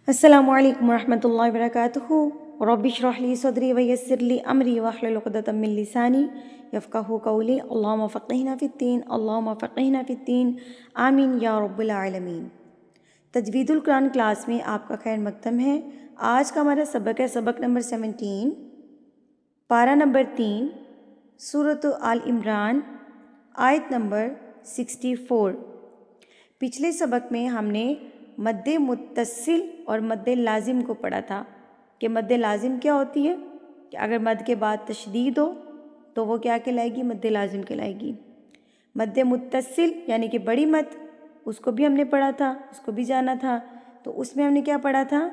السلام علیکم ورحمۃ اللہ وبرکاتہ۔ رب اشرح لی صدری ویسر لی امری واحلل عقدۃ من لسانی یفقہوا قولی۔ اللہم فقہنا فی الدین، اللہم فقہنا فی الدین، آمین یا رب العالمین۔ تجوید القرآن کلاس میں آپ کا خیر مقدم ہے۔ آج کا ہمارا سبق ہے سبق نمبر 17، پارہ نمبر 3، سورۃ آل عمران، آیت نمبر 64۔ پچھلے سبق میں ہم نے مد متصل اور مد لازم کو پڑھا تھا کہ مد لازم کیا ہوتی ہے، کہ اگر مد کے بعد تشدید ہو تو وہ کیا کہلائے گی؟ مد لازم کہلائے گی۔ مد متصل یعنی کہ بڑی مد، اس کو بھی ہم نے پڑھا تھا، اس کو بھی جانا تھا۔ تو اس میں ہم نے کیا پڑھا تھا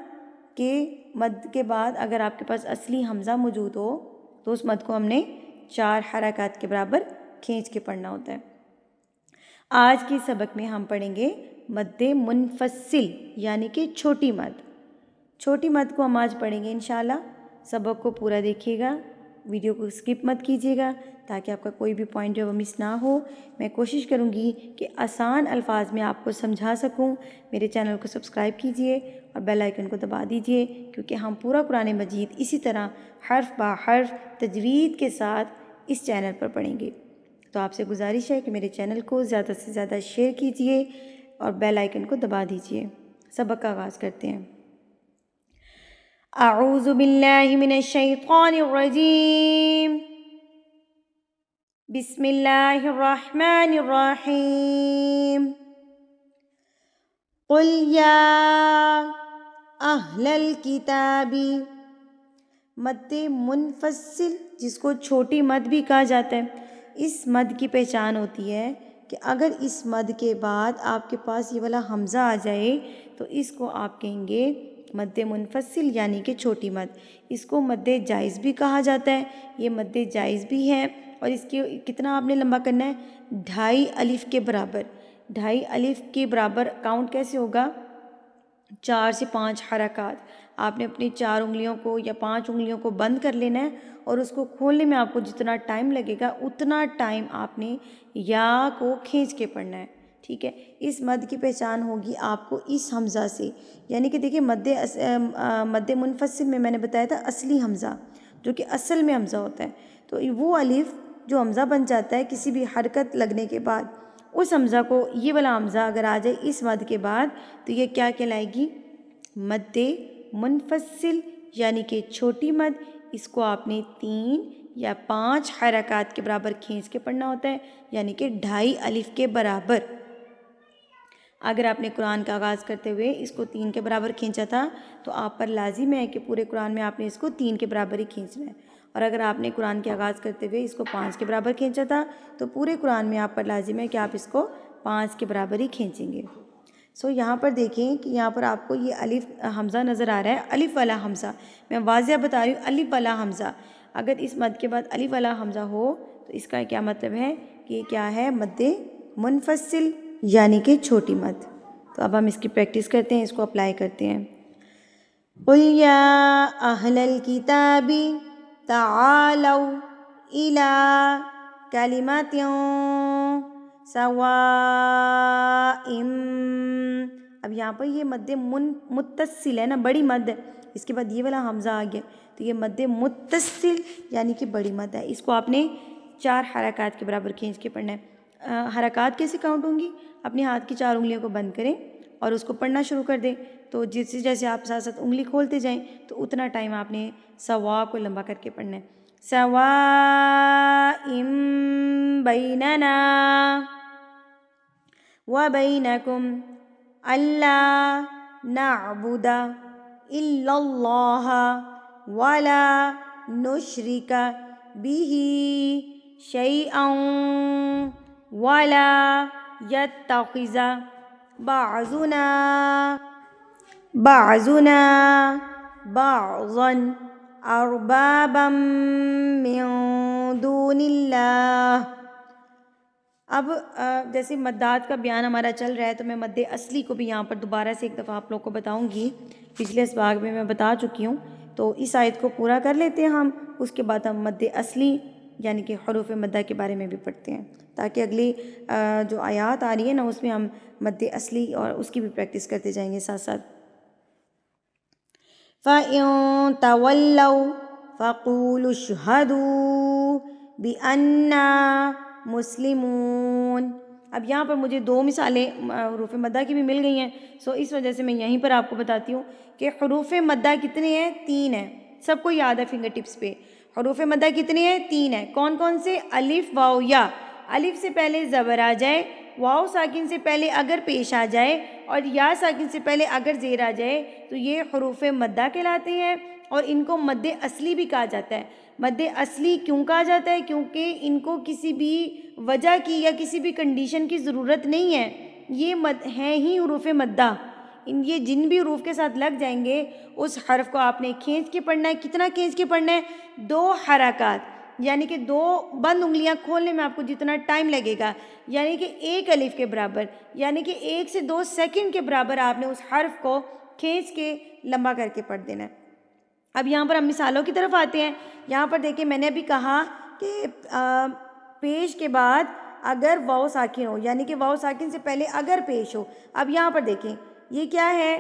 کہ مد کے بعد اگر آپ کے پاس اصلی حمزہ موجود ہو تو اس مد کو ہم نے 4 حرکات کے برابر کھینچ کے پڑھنا ہوتا ہے۔ آج کے سبق میں ہم پڑھیں گے مد منفصل یعنی کہ چھوٹی مد۔ چھوٹی مد کو ہم آج پڑھیں گے انشاءاللہ۔ سبق کو پورا دیکھیے گا، ویڈیو کو اسکپ مت کیجیے گا تاکہ آپ کا کوئی بھی پوائنٹ جو وہ مس نہ ہو۔ میں کوشش کروں گی کہ آسان الفاظ میں آپ کو سمجھا سکوں۔ میرے چینل کو سبسکرائب کیجیے اور بیل آئیکن کو دبا دیجیے، کیونکہ ہم پورا قرآن مجید اسی طرح حرف با حرف تجوید کے ساتھ اس چینل پر پڑھیں گے۔ تو آپ سے گزارش ہے کہ میرے چینل کو زیادہ سے زیادہ شیئر کیجیے اور بیل آئیکن کو دبا دیجیے۔ سبق کا آغاز کرتے ہیں۔ اعوذ باللہ من الشیطان الرجیم، بسم اللہ الرحمن الرحیم۔ قل یا اہل الکتاب، مد منفصل جس کو چھوٹی مد بھی کہا جاتا ہے، اس مد کی پہچان ہوتی ہے کہ اگر اس مد کے بعد آپ کے پاس یہ والا حمزہ آ جائے تو اس کو آپ کہیں گے مد منفصل یعنی کہ چھوٹی مد۔ اس کو مد جائز بھی کہا جاتا ہے، یہ مد جائز بھی ہے۔ اور اس کے کتنا آپ نے لمبا کرنا ہے؟ 2.5 الف کے برابر۔ 2.5 الف کے برابر کاؤنٹ کیسے ہوگا؟ 4 سے 5 حرکات۔ آپ نے اپنی 4 انگلیوں کو یا 5 انگلیوں کو بند کر لینا ہے اور اس کو کھولنے میں آپ کو جتنا ٹائم لگے گا اتنا ٹائم آپ نے یا کو کھینچ کے پڑھنا ہے، ٹھیک ہے۔ اس مد کی پہچان ہوگی آپ کو اس حمزہ سے، یعنی کہ دیکھیں مد منفصل میں نے بتایا تھا اصلی حمزہ جو کہ اصل میں حمزہ ہوتا ہے، تو وہ الف جو حمزہ بن جاتا ہے کسی بھی حرکت لگنے کے بعد، اس حمزہ کو یہ والا حمزہ اگر آ جائے اس مد کے بعد تو یہ کیا کہلائے گی؟ مد منفصل یعنی کہ چھوٹی مد۔ اس کو آپ نے 3 یا 5 حرکات کے برابر کھینچ کے پڑھنا ہوتا ہے، یعنی کہ 2.5 الف کے برابر۔ اگر آپ نے قرآن کا آغاز کرتے ہوئے اس کو 3 کے برابر کھینچا تھا تو آپ پر لازم ہے کہ پورے قرآن میں آپ نے اس کو 3 کے برابر ہی کھینچنا ہے، اور اگر آپ نے قرآن کے آغاز کرتے ہوئے اس کو 5 کے برابر کھینچا تھا تو پورے قرآن میں آپ پر لازم ہے کہ آپ اس کو 5 کے برابر ہی کھینچیں گے۔ یہاں پر دیکھیں کہ یہاں پر آپ کو یہ الف حمزہ نظر آ رہا ہے، الف والا حمزہ۔ میں واضح بتا رہی ہوں، الف والا حمزہ۔ اگر اس مد کے بعد الف والا حمزہ ہو تو اس کا کیا مطلب ہے کہ یہ کیا ہے؟ مد منفصل یعنی کہ چھوٹی مد۔ تو اب ہم اس کی پریکٹس کرتے ہیں، اس کو اپلائی کرتے ہیں۔ قل یا اہل الکتاب تعالوا الی کلمۃ سواء۔ اب یہاں پر یہ مد متصل ہے نا، بڑی مد ہے، اس کے بعد یہ والا حمزہ آ گیا تو یہ مد متصل یعنی کہ بڑی مد ہے۔ اس کو آپ نے 4 حرکات کے برابر کھینچ کے پڑھنا ہے۔ حرکات کیسے کاؤنٹ ہوں گی؟ اپنے ہاتھ کی 4 انگلیوں کو بند کریں اور اس کو پڑھنا شروع کر دیں، تو جیسے آپ ساتھ ساتھ انگلی کھولتے جائیں تو اتنا ٹائم آپ نے سوا کو لمبا کر کے پڑھنا ہے۔ سواء بیننا وبینکم الا نعبد الا اللہ ولا نشرک به شیئا ولا یتخذ بعضنا بعضا اربابا من دون اللہ۔ اب جیسے مدات کا بیان ہمارا چل رہا ہے تو میں مد اصلی کو بھی یہاں پر دوبارہ سے ایک دفعہ آپ لوگ کو بتاؤں گی۔ پچھلے اسباق میں بتا چکی ہوں، تو اس آیت کو پورا کر لیتے ہیں ہم، اس کے بعد ہم مد اصلی یعنی کہ حروف مدہ کے بارے میں بھی پڑھتے ہیں، تاکہ اگلی جو آیات آ رہی ہے نا اس میں ہم مد اصلی اور اس کی بھی پریکٹس کرتے جائیں گے ساتھ ساتھ۔ فَإِن تَوَلَّوْا فَقُولُوا اشْهَدُوا بِأَنَّا مُسْلِمُونَ۔ اب یہاں پر مجھے دو مثالیں حروف مدہ کی بھی مل گئی ہیں، اس وجہ سے میں یہیں پر آپ کو بتاتی ہوں کہ حروف مدہ کتنے ہیں؟ 3 ہیں۔ سب کو یاد ہے فنگر ٹپس پہ حروف مدہ کتنے ہیں؟ 3 ہیں۔ کون کون سے؟ الف، واو، یا۔ الف سے پہلے زبر آ جائے، واو ساکن سے پہلے اگر پیش آ جائے، اور یا ساکن سے پہلے اگر زیر آ جائے تو یہ حروف مدہ کہلاتے ہیں، اور ان کو مد اصلی بھی کہا جاتا ہے۔ مد اصلی کیوں کہا جاتا ہے؟ کیونکہ ان کو کسی بھی وجہ کی یا کسی بھی کنڈیشن کی ضرورت نہیں ہے، یہ ہیں ہی حروف مدہ۔ یہ جن بھی حروف کے ساتھ لگ جائیں گے اس حرف کو آپ نے کھینچ کے پڑھنا ہے۔ کتنا کھینچ کے پڑھنا ہے؟ 2 حرکات، یعنی کہ 2 بند انگلیاں کھولنے میں آپ کو جتنا ٹائم لگے گا، یعنی کہ 1 الف کے برابر، یعنی کہ 1 سے 2 سیکنڈ کے برابر آپ نے اس حرف کو کھینچ کے لمبا کر کے پڑھ دینا ہے۔ اب یہاں پر ہم مثالوں کی طرف آتے ہیں۔ یہاں پر دیکھیں میں نے ابھی کہا کہ پیش کے بعد اگر واو ساکن ہو، یعنی کہ واو ساکن سے پہلے اگر پیش ہو۔ اب یہاں پر دیکھیں یہ کیا ہے؟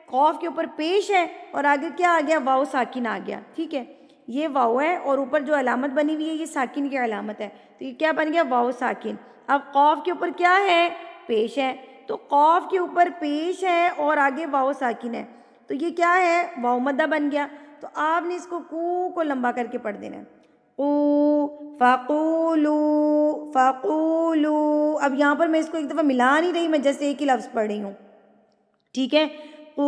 قاف کے اوپر پیش ہے اور آگے کیا آ گیا؟ واو ساکن آ گیا، ٹھیک ہے۔ یہ واو ہے اور اوپر جو علامت بنی ہوئی ہے یہ ساکن کی علامت ہے، تو یہ کیا بن گیا؟ واو ساکن۔ اب قاف کے اوپر کیا ہے؟ پیش ہے، تو قاف کے اوپر پیش ہے اور آگے واو ساکن ہے، تو یہ کیا ہے؟ واو مدہ بن گیا۔ تو آپ نے اس کو لمبا کر کے پڑھ دینا ہے۔ قو، فقولو، فقولو۔ اب یہاں پر میں اس کو ایک دفعہ ملا نہیں رہی، میں جیسے ایک ہی لفظ پڑھ رہی ہوں، ٹھیک ہے۔ قو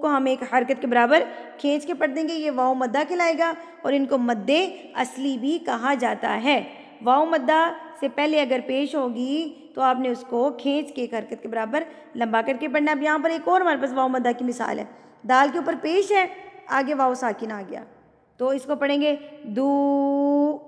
کو ہم ایک حرکت کے برابر کھینچ کے پڑھ دیں گے، یہ واو مدہ کہلائے گا، اور ان کو مد اصلی بھی کہا جاتا ہے۔ واو مدہ سے پہلے اگر پیش ہوگی تو آپ نے اس کو کھینچ کے ایک حرکت کے برابر لمبا کر کے پڑھنا ہے۔ اب یہاں پر ایک اور ہمارے پاس واو مدہ کی مثال ہے۔ دال کے اوپر پیش ہے، آگے واو ساکن آ گیا، تو اس کو پڑھیں گے دو،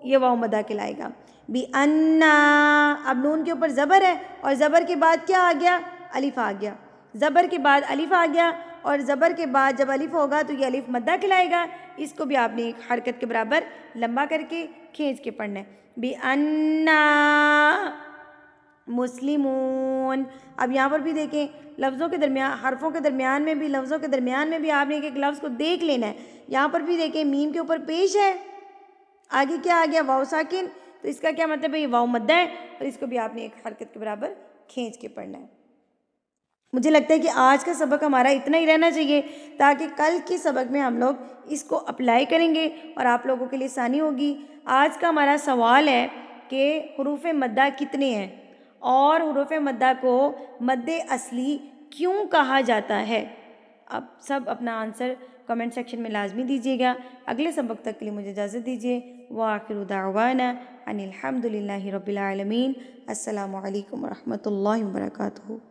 یہ واو مدہ کہلائے گا۔ بِأَنَّا، اب نون کے اوپر زبر ہے اور زبر کے بعد کیا آ گیا؟ الف آ گیا۔ زبر کے بعد الف آ گیا، اور زبر کے بعد جب الف ہوگا تو یہ الف مدہ کہلائے گا۔ اس کو بھی آپ نے ایک حرکت کے برابر لمبا کر کے کھینچ کے پڑھنا ہے۔ بِأَنَّا مسلمون۔ اب یہاں پر بھی دیکھیں لفظوں کے درمیان، حرفوں کے درمیان میں بھی، لفظوں کے درمیان میں بھی آپ نے ایک لفظ کو دیکھ لینا ہے۔ یہاں پر بھی دیکھیں میم کے اوپر پیش ہے، آگے کیا آ گیا؟ واو ساکن، تو اس کا کیا مطلب ہے؟ یہ واو مدہ ہے، اور اس کو بھی آپ نے ایک حرکت کے برابر کھینچ کے پڑھنا ہے۔ مجھے لگتا ہے کہ آج کا سبق ہمارا اتنا ہی رہنا چاہیے، تاکہ کل کے سبق میں ہم لوگ اس کو اپلائی کریں گے اور آپ لوگوں کے لیے آسانی ہوگی۔ آج کا ہمارا سوال ہے کہ حروف مدہ کتنے ہیں اور حروف مدہ کو مد اصلی کیوں کہا جاتا ہے؟ اب سب اپنا آنسر کمنٹ سیکشن میں لازمی دیجیے گا۔ اگلے سبق تک کے لیے مجھے اجازت دیجیے۔ وآخر دعوانا ان الحمد للہ رب العالمین۔ السلام علیکم ورحمۃ اللہ وبرکاتہ۔